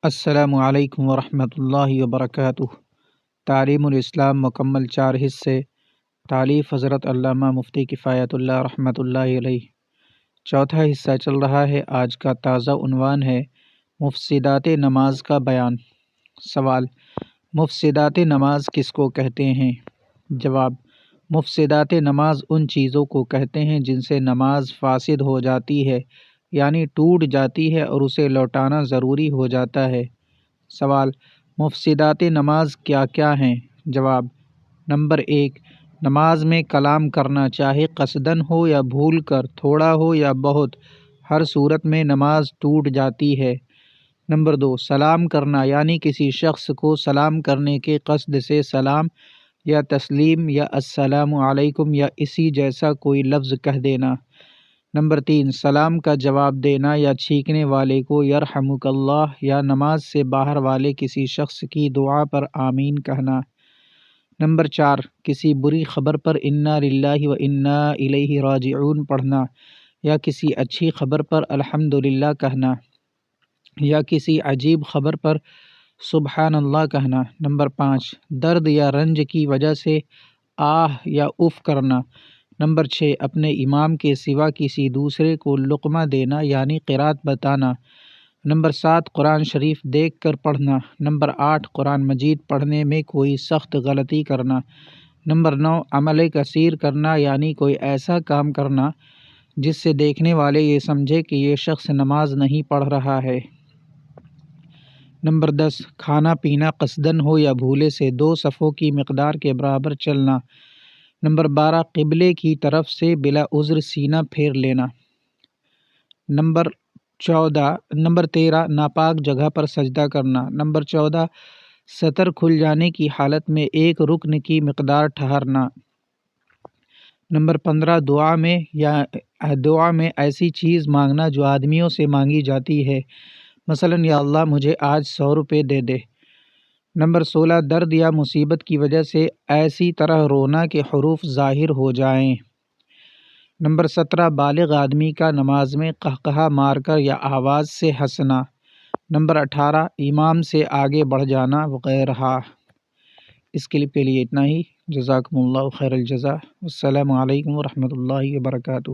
السلام علیکم ورحمۃ اللہ وبرکاتہ۔ تعلیم الاسلام مکمل 4 حصے۔ تالیف حضرت علامہ مفتی کفایت اللہ رحمۃ اللہ علیہ۔ چوتھا حصہ چل رہا ہے۔ آج کا تازہ عنوان ہے مفسدات نماز کا بیان۔ سوال: مفسدات نماز کس کو کہتے ہیں؟ جواب: مفسدات نماز ان چیزوں کو کہتے ہیں جن سے نماز فاسد ہو جاتی ہے، یعنی ٹوٹ جاتی ہے اور اسے لوٹانا ضروری ہو جاتا ہے۔ سوال: مفسدات نماز کیا کیا ہیں؟ جواب: نمبر 1، نماز میں کلام کرنا، چاہے قصدن ہو یا بھول کر، تھوڑا ہو یا بہت، ہر صورت میں نماز ٹوٹ جاتی ہے۔ نمبر 2، سلام کرنا، یعنی کسی شخص کو سلام کرنے کے قصد سے سلام یا تسلیم یا السلام علیکم یا اسی جیسا کوئی لفظ کہہ دینا۔ نمبر 3، سلام کا جواب دینا یا چھینکنے والے کو یرحمک اللہ یا نماز سے باہر والے کسی شخص کی دعا پر آمین کہنا۔ نمبر 4، کسی بری خبر پر انا للہ و انا الیہ راجعون پڑھنا، یا کسی اچھی خبر پر الحمدللہ کہنا، یا کسی عجیب خبر پر سبحان اللہ کہنا۔ نمبر 5، درد یا رنج کی وجہ سے آہ یا اف کرنا۔ نمبر 6، اپنے امام کے سوا کسی دوسرے کو لقمہ دینا یعنی قرات بتانا۔ نمبر 7، قرآن شریف دیکھ کر پڑھنا۔ نمبر 8، قرآن مجید پڑھنے میں کوئی سخت غلطی کرنا۔ نمبر 9، عمل کثیر کرنا، یعنی کوئی ایسا کام کرنا جس سے دیکھنے والے یہ سمجھے کہ یہ شخص نماز نہیں پڑھ رہا ہے۔ نمبر 10، کھانا پینا قصدن ہو یا بھولے سے 2 صفوں کی مقدار کے برابر چلنا۔ نمبر 12، قبلے کی طرف سے بلا عذر سینہ پھیر لینا۔ نمبر 13، ناپاک جگہ پر سجدہ کرنا۔ نمبر 14، سطر کھل جانے کی حالت میں 1 رکن کی مقدار ٹھہرنا۔ نمبر 15، دعا میں ایسی چیز مانگنا جو آدمیوں سے مانگی جاتی ہے، مثلاً یا اللہ مجھے آج 100 روپے دے دے۔ نمبر 16، درد یا مصیبت کی وجہ سے ایسی طرح رونا کہ حروف ظاہر ہو جائیں۔ نمبر 17، بالغ آدمی کا نماز میں قہقہہ مار کر یا آواز سے ہنسنا۔ نمبر 18، امام سے آگے بڑھ جانا وغیرہ۔ اس کلپ کے لیے اتنا ہی۔ جزاکم اللہ خیر الجزا۔ السلام علیکم ورحمۃ اللہ وبرکاتہ۔